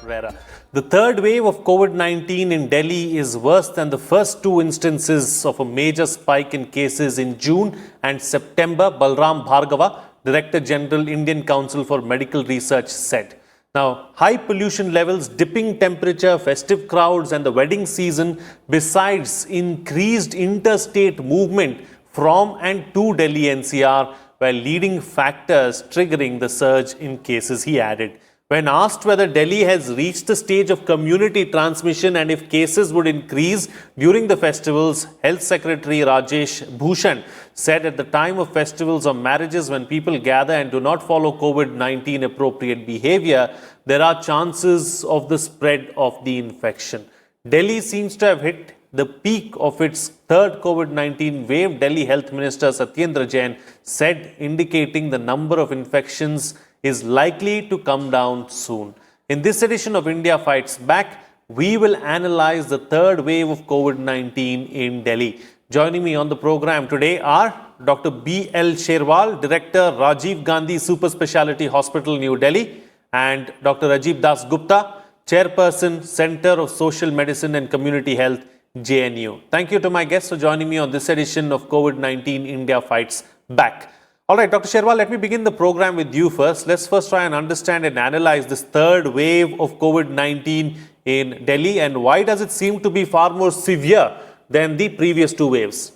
rarer. The third wave of COVID-19 in Delhi is worse than the first two instances of a major spike in cases in June and September, Balram Bhargava, Director General, Indian Council for Medical Research, said. Now, high pollution levels, dipping temperature, festive crowds and the wedding season, besides increased interstate movement from and to Delhi NCR, were leading factors triggering the surge in cases, he added. When asked whether Delhi has reached the stage of community transmission and if cases would increase during the festivals, Health Secretary Rajesh Bhushan said at the time of festivals or marriages when people gather and do not follow COVID-19 appropriate behavior, there are chances of the spread of the infection. Delhi seems to have hit the peak of its third COVID-19 wave, Delhi Health Minister Satyendra Jain said, indicating the number of infections is likely to come down soon. In this edition of India Fights Back, we will analyze the third wave of COVID-19 in Delhi. Joining me on the program today are Dr. B.L. Sherwal, Director, Rajiv Gandhi Super Speciality Hospital, New Delhi, and Dr. Ajib Das Gupta, Chairperson, Center of Social Medicine and Community Health, JNU. Thank you to my guests for joining me on this edition of COVID-19 India Fights Back. All right, Dr. Sherwal, let me begin the program with you first. Let's first try and understand and analyze this third wave of COVID-19 in Delhi and why does it seem to be far more severe than the previous two waves?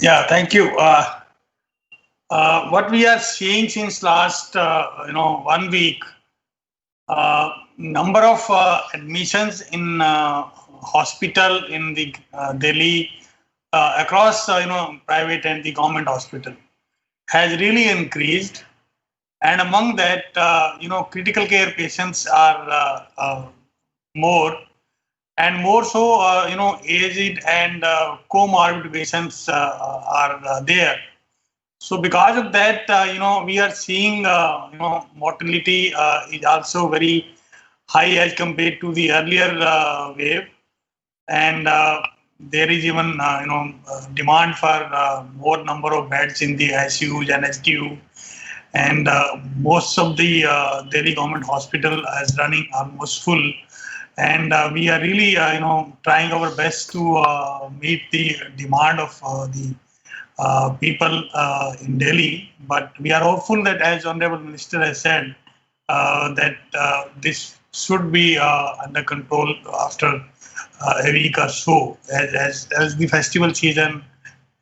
Yeah, thank you. What we are seeing since last 1 week, number of admissions in hospital in the Delhi across private and the government hospital has really increased, and among that critical care patients are more and more so aged and comorbid patients are there. So because of that we are seeing mortality is also very high as compared to the earlier wave, and there is even demand for more number of beds in the ICUs and HDU, and most of the Delhi government hospital is running almost full, and we are really trying our best to meet the demand of the people in Delhi. But we are hopeful that, as Honorable Minister has said, that this should be under control after a week or so, as the festival season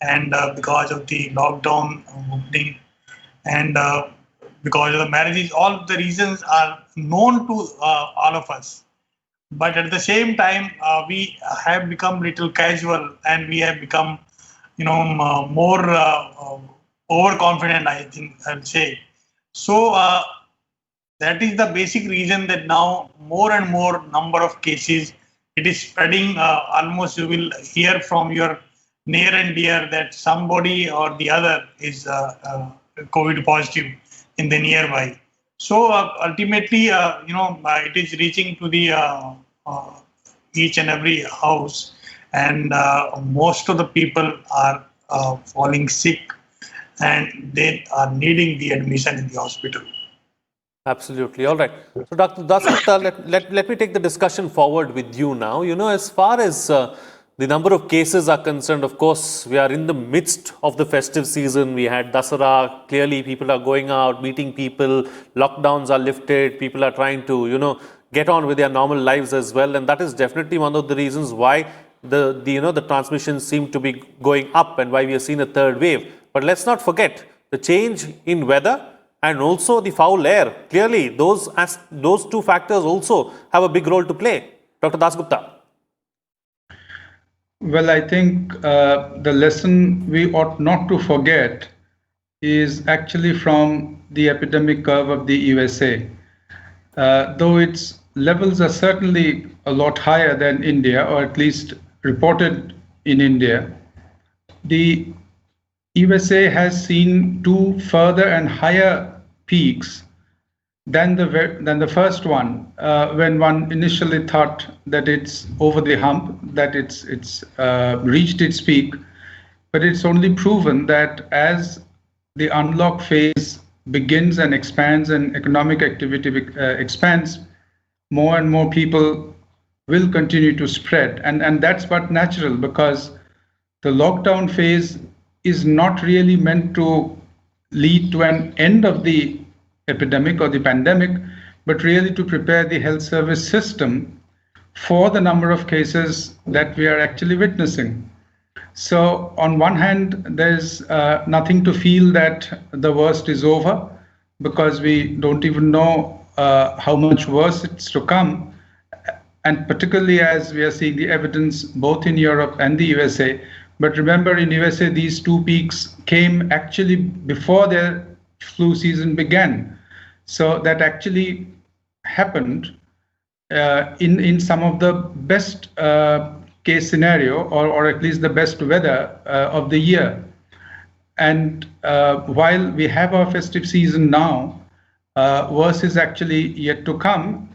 and because of the lockdown opening and because of the marriages, all the reasons are known to all of us. But at the same time, we have become little casual and we have become more overconfident, I think I'll say. So that is the basic reason that now more and more number of cases, it is spreading. Almost you will hear from your near and dear that somebody or the other is COVID positive in the nearby. So ultimately, it is reaching to the each and every house, and most of the people are falling sick and they are needing the admission in the hospital. Absolutely. All right. So, Dr. Das Gupta, let me take the discussion forward with you now. As far as the number of cases are concerned, of course, we are in the midst of the festive season. We had Dasara. Clearly, people are going out, meeting people. Lockdowns are lifted. People are trying to, get on with their normal lives as well. And that is definitely one of the reasons why the transmissions seem to be going up and why we have seen a third wave. But let's not forget the change in weather and also the foul air. Clearly, those two factors also have a big role to play. Dr. Das Gupta. Well, I think the lesson we ought not to forget is actually from the epidemic curve of the USA. Though its levels are certainly a lot higher than India, or at least reported in India, the USA has seen two further and higher peaks than the first one, when one initially thought that it's over the hump, that it's reached its peak. But it's only proven that as the unlock phase begins and expands and economic activity expands, more and more people will continue to spread. And that's but natural, because the lockdown phase is not really meant to lead to an end of the epidemic or the pandemic, but really to prepare the health service system for the number of cases that we are actually witnessing. So on one hand, there's nothing to feel that the worst is over, because we don't even know how much worse it's to come. And particularly as we are seeing the evidence both in Europe and the USA. But remember, in USA, these two peaks came actually before the flu season began. So that actually happened in some of the best case scenario, or at least the best weather of the year. And while we have our festive season now, worse is actually yet to come.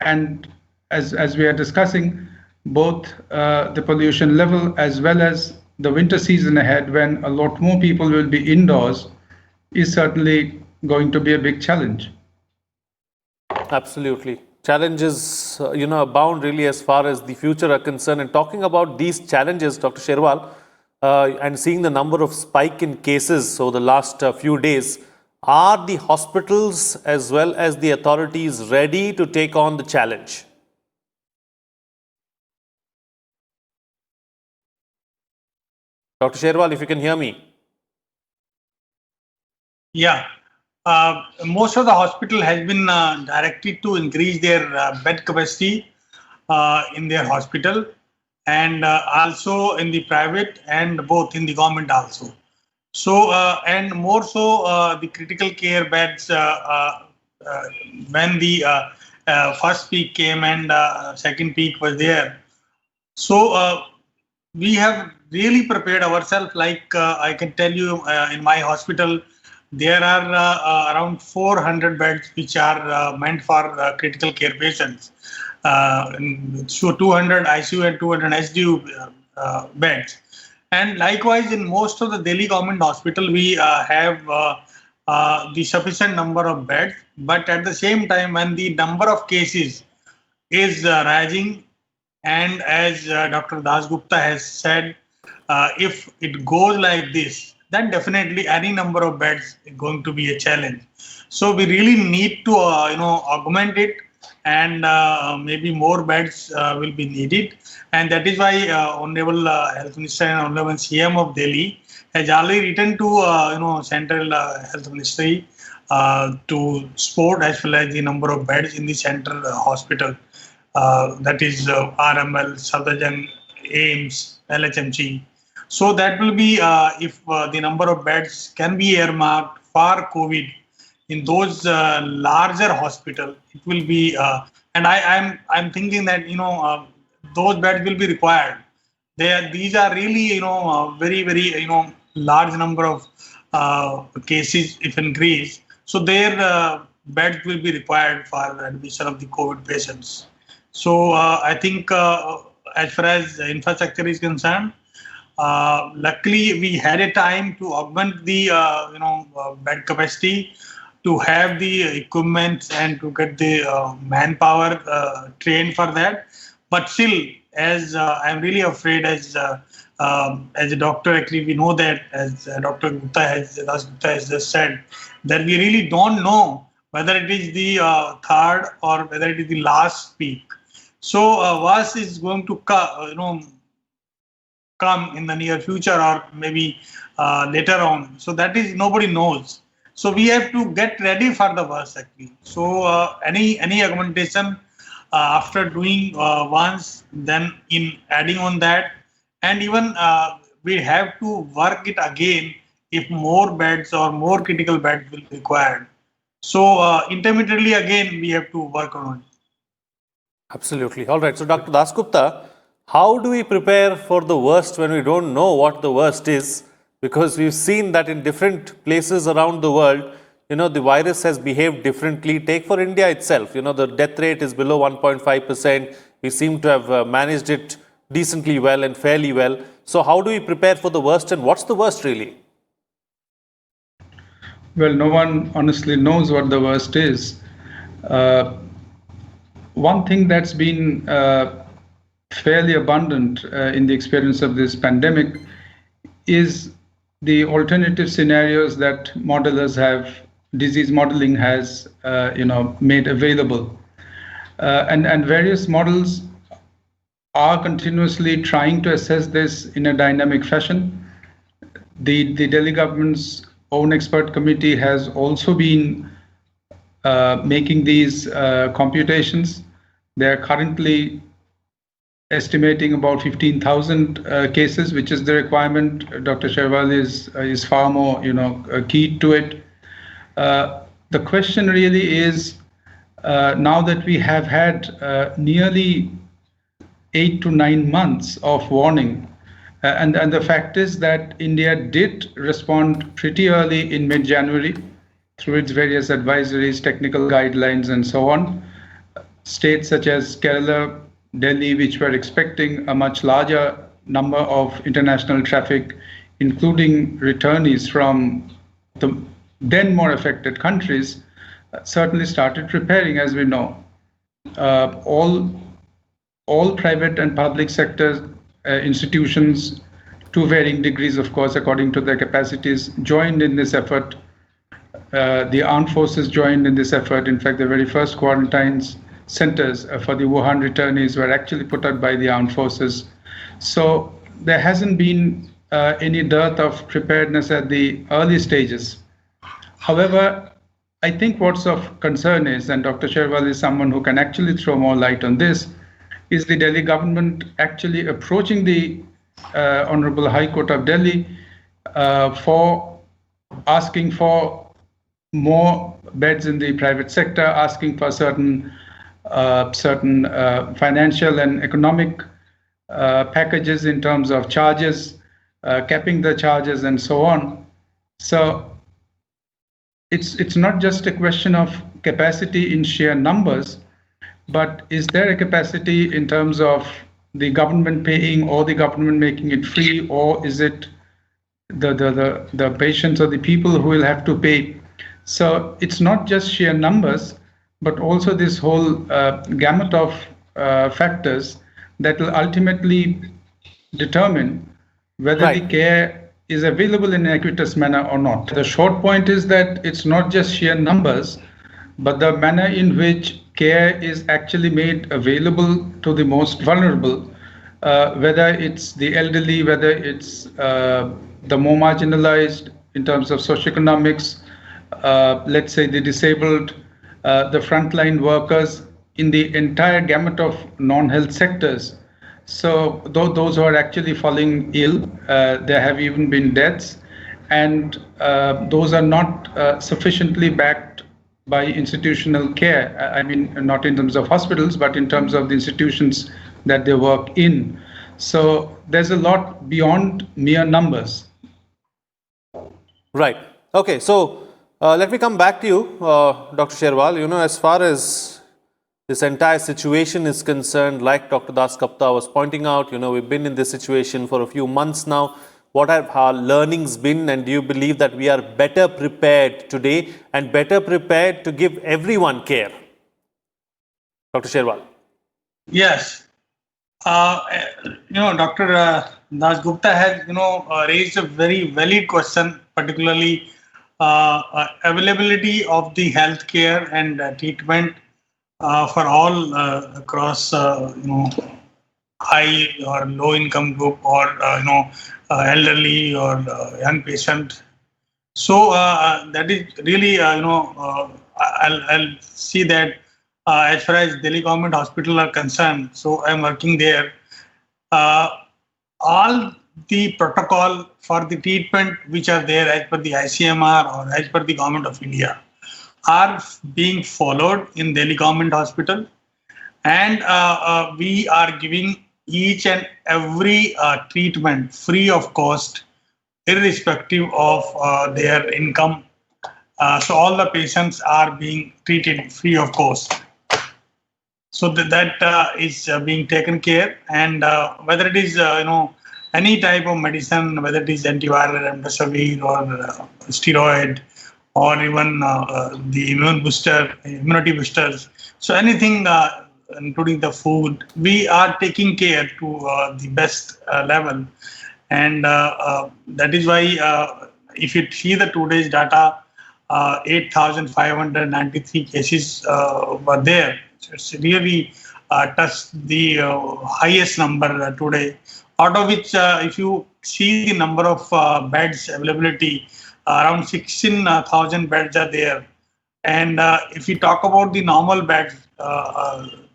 And as we are discussing, both the pollution level as well as the winter season ahead, when a lot more people will be indoors, is certainly going to be a big challenge. Absolutely. Challenges, abound really as far as the future are concerned. And talking about these challenges, Dr. Sherwal, and seeing the number of spike in cases over the last few days, are the hospitals as well as the authorities ready to take on the challenge? Dr. Sherwal, if you can hear me. Yeah. Most of the hospital has been directed to increase their bed capacity in their hospital, and also in the private, and both in the government also. So, and more so the critical care beds, when the first peak came and second peak was there. So we have really prepared ourselves. Like I can tell you, in my hospital, there are around 400 beds which are meant for critical care patients. So 200 ICU and 200 SDU beds. And likewise, in most of the Delhi government hospital, we have the sufficient number of beds. But at the same time, when the number of cases is rising, and as Dr. Das Gupta has said, if it goes like this, then definitely any number of beds is going to be a challenge. So we really need to augment it, and maybe more beds will be needed. And that is why Honorable Health Minister and Honorable CM of Delhi has already written to Central Health Ministry to support as well as the number of beds in the central hospital. That is RML, Safdarjung, AIMS, LHMC. So that will be, if the number of beds can be earmarked for COVID in those larger hospitals, it will be. And I'm thinking that those beds will be required. These are really very very large number of cases if increased. So their beds will be required for admission of the COVID patients. So I think as far as infrastructure is concerned, luckily we had a time to augment the bed capacity, to have the equipment and to get the manpower trained for that. But still, as I'm really afraid, as a doctor, actually we know that, as Dr. Gupta has just said, that we really don't know whether it is the third or whether it is the last peak. So worse is going to come in the near future, or maybe later on. So that is, nobody knows. So we have to get ready for the worst actually. So any augmentation after doing once, then in adding on that, and even we have to work it again if more beds or more critical beds will be required. So intermittently again we have to work on it. Absolutely. All right. So, Dr. Dasgupta, how do we prepare for the worst when we don't know what the worst is? Because we've seen that in different places around the world, the virus has behaved differently. Take for India itself, the death rate is below 1.5%. We seem to have managed it decently well and fairly well. So, how do we prepare for the worst, and what's the worst really? Well, no one honestly knows what the worst is. One thing that's been fairly abundant in the experience of this pandemic is the alternative scenarios that disease modeling has made available. And various models are continuously trying to assess this in a dynamic fashion. The Delhi government's own expert committee has also been making these computations. They're currently estimating about 15,000 cases, which is the requirement. Dr. Sherwal is far more keyed to it. The question really is, now that we have had nearly 8 to 9 months of warning, and the fact is that India did respond pretty early in mid-January through its various advisories, technical guidelines, and so on. States such as Kerala, Delhi, which were expecting a much larger number of international traffic, including returnees from the then more affected countries, certainly started preparing, as we know. All private and public sector institutions, to varying degrees, of course, according to their capacities, joined in this effort. The armed forces joined in this effort. In fact, the very first quarantine centers for the Wuhan returnees were actually put out by the armed forces. So there hasn't been any dearth of preparedness at the early stages. However, I think what's of concern is, and Dr. Sherwal is someone who can actually throw more light on this, is the Delhi government actually approaching the Honorable High Court of Delhi for asking for more beds in the private sector, asking for certain financial and economic packages in terms of charges, capping the charges, and so on. So it's not just a question of capacity in sheer numbers, but is there a capacity in terms of the government paying or the government making it free, or is it the patients or the people who will have to pay? So it's not just sheer numbers, but also this whole gamut of factors that will ultimately determine whether the care is available in an equitous manner or not. The short point is that it's not just sheer numbers, but the manner in which care is actually made available to the most vulnerable, whether it's the elderly, whether it's the more marginalized in terms of socioeconomics, let's say the disabled, the frontline workers in the entire gamut of non-health sectors. So those who are actually falling ill, there have even been deaths, and those are not sufficiently backed by institutional care. I mean, not in terms of hospitals, but in terms of the institutions that they work in. So there's a lot beyond mere numbers. Right. Okay. So let me come back to you, Dr. Sherwal. As far as this entire situation is concerned, like Dr. Das Gupta was pointing out, we've been in this situation for a few months now. What have our learnings been, and do you believe that we are better prepared today and better prepared to give everyone care? Dr. Sherwal. Yes. Dr. Das Gupta has, raised a very valid question, particularly availability of the healthcare and treatment for all across, high or low income group, or elderly or young patient. So that is really, I'll see that as far as Delhi government hospital are concerned. So I'm working there. All the protocol for the treatment which are there as per the ICMR or as per the government of India are being followed in Delhi government hospital, and we are giving each and every treatment free of cost, irrespective of their income. So all the patients are being treated free of cost. So that is being taken care, and whether it is any type of medicine, whether it is antiviral, remdesivir, or steroid, or even the immunity boosters. So anything, including the food, we are taking care to the best level. And that is why if you see the today's data, 8,593 cases were there. So it's really touched the highest number today. Out of which, if you see the number of beds availability, around 16,000 beds are there. And if we talk about the normal beds,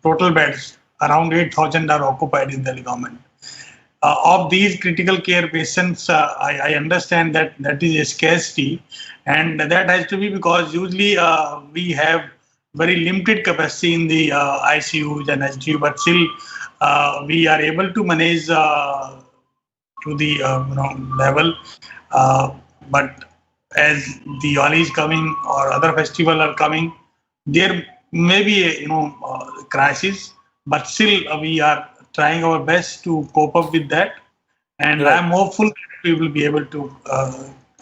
total beds, around 8,000 are occupied in the government. Of these critical care patients, I understand that is a scarcity, and that has to be because usually we have very limited capacity in the ICUs and ICU, but still we are able to manage to the level. But as Diwali is coming or other festivals are coming, there may be a crisis, but still we are trying our best to cope up with that, and Right. I'm hopeful that we will be able to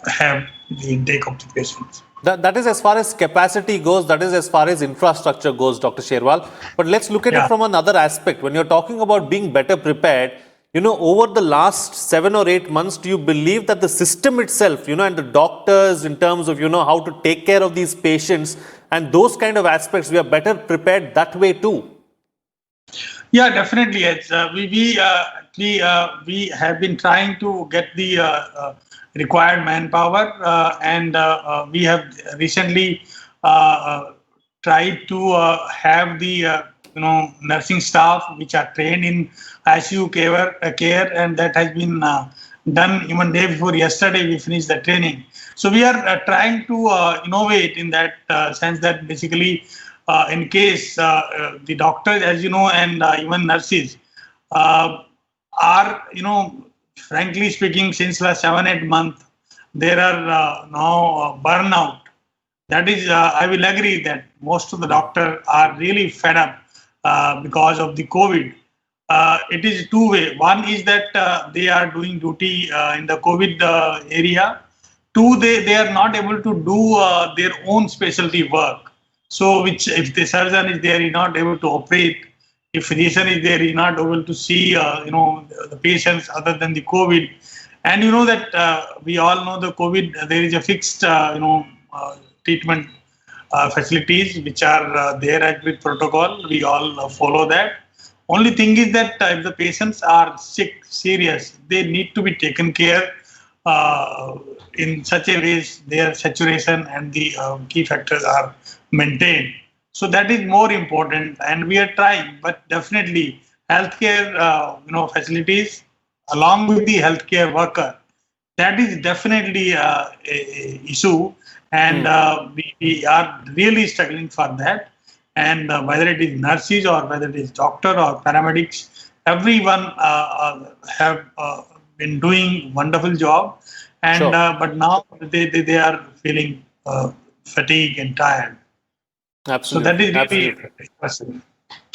have the intake of the patients. That is as far as capacity goes, that is as far as infrastructure goes, Dr. Sherwal. But let's look at it Yeah. from another aspect. When you're talking about being better prepared, over the last 7 or 8 months, do you believe that the system itself, and the doctors in terms of, how to take care of these patients and those kind of aspects, we are better prepared that way too? Yeah, definitely. It's, we have been trying to get the required manpower, and we have recently tried to have the nursing staff which are trained in ICU care, and that has been done even day before yesterday. We finished the training, so we are trying to innovate in that sense that basically. In case the doctors, as you know, and even nurses are, frankly speaking, since last 7-8 months, there are now burnout. That is, I will agree that most of the doctors are really fed up because of the COVID. It is two-way. One is that they are doing duty in the COVID area. Two, they are not able to do their own specialty work. So, which if the surgeon is there, he's not able to operate. If physician is there, he's not able to see, the patients other than the COVID. And you know that we all know the COVID. There is a fixed, treatment facilities which are there as with protocol. We all follow that. Only thing is that if the patients are sick, serious, they need to be taken care in such a way their saturation and the key factors are maintained. So that is more important, and we are trying. But definitely, healthcare, facilities along with the healthcare worker, that is definitely a issue, and we are really struggling for that. And whether it is nurses or whether it is doctor or paramedics, everyone have been doing wonderful job, and Sure. but now they are feeling fatigued and tired. Absolutely. So that is really Absolutely. impressive.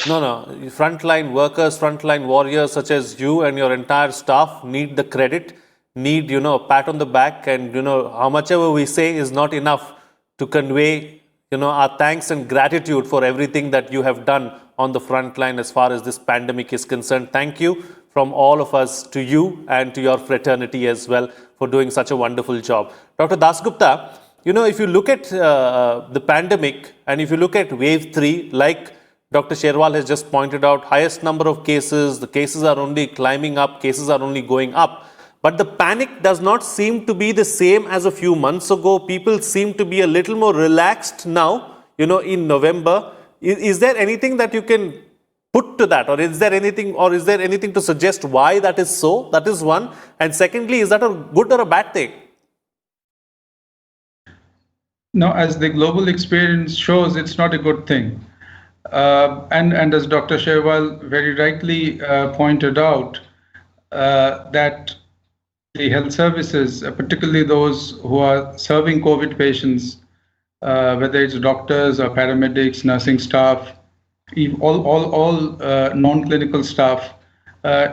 No. Frontline workers, frontline warriors such as you and your entire staff need the credit, need, a pat on the back, and, how much ever we say is not enough to convey, our thanks and gratitude for everything that you have done on the front line as far as this pandemic is concerned. Thank you from all of us to you and to your fraternity as well for doing such a wonderful job. Dr. Dasgupta, if you look at the pandemic and if you look at wave 3, like Dr. Sherwal has just pointed out, highest number of cases, the cases are only climbing up, cases are only going up. But the panic does not seem to be the same as a few months ago. People seem to be a little more relaxed now, in November. Is there anything that you can put to that? Or is there anything to suggest why that is so? That is one. And secondly, is that a good or a bad thing? No, as the global experience shows, it's not a good thing. And as Dr. Sherwal very rightly pointed out, that the health services, particularly those who are serving COVID patients, whether it's doctors or paramedics, nursing staff, all non-clinical staff,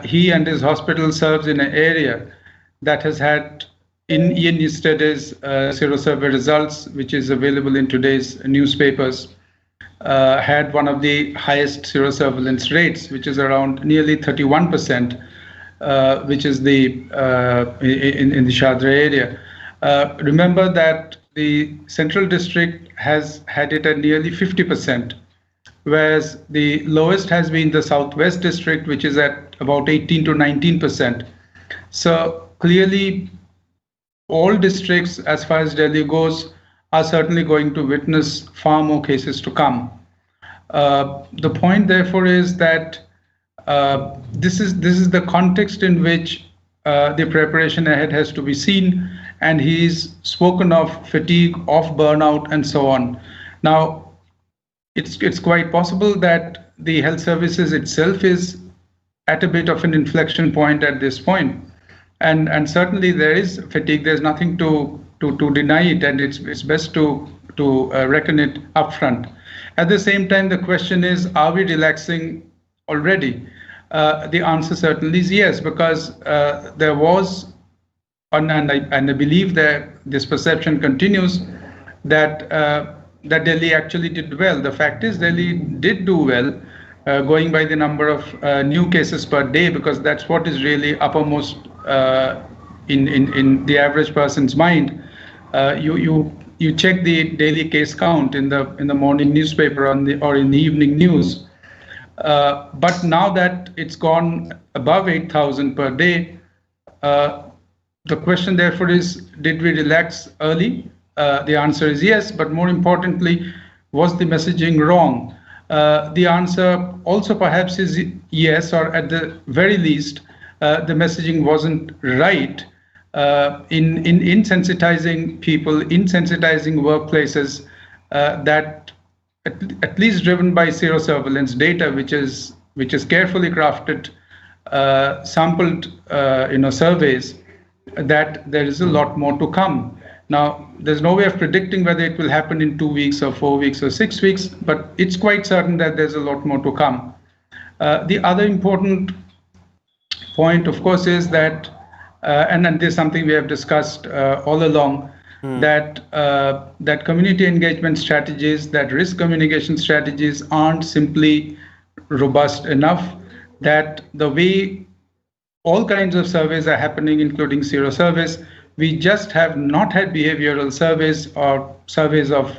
he and his hospital serves in an area that has had in Ian yesterday's sero-survey results, which is available in today's newspapers, had one of the highest serosurveillance rates, which is around nearly 31%, which is the in the Shadra area. Remember that the Central District has had it at nearly 50%, whereas the lowest has been the Southwest District, which is at about 18 to 19%. So clearly, all districts, as far as Delhi goes, are certainly going to witness far more cases to come. The point, therefore, is that this is the context in which the preparation ahead has to be seen, and he's spoken of fatigue, of burnout, and so on. Now, it's quite possible that the health services itself is at a bit of an inflection point at this point. And certainly there is fatigue. There's nothing to deny it, and it's best to reckon it upfront. At the same time, the question is, are we relaxing already? The answer certainly is yes, because there was, and I believe that this perception continues, that that Delhi actually did well. The fact is, Delhi did do well, going by the number of new cases per day, because that's what is really uppermost in the average person's mind. You check the daily case count in the morning newspaper or in the evening news. But now that it's gone above 8,000 per day, the question therefore is, did we relax early? The answer is yes, but more importantly, was the messaging wrong? The answer also perhaps is yes, or at the very least, the messaging wasn't right in sensitizing people, in sensitizing workplaces that at least driven by serosurveillance data, which is carefully crafted, sampled surveys, that there is a lot more to come. Now, there's no way of predicting whether it will happen in 2 weeks or 4 weeks or 6 weeks, but it's quite certain that there's a lot more to come. The other important point, of course, is that, and this is something we have discussed all along, that community engagement strategies, that risk communication strategies aren't simply robust enough, that the way all kinds of surveys are happening, including sero surveys, we just have not had behavioral surveys or surveys of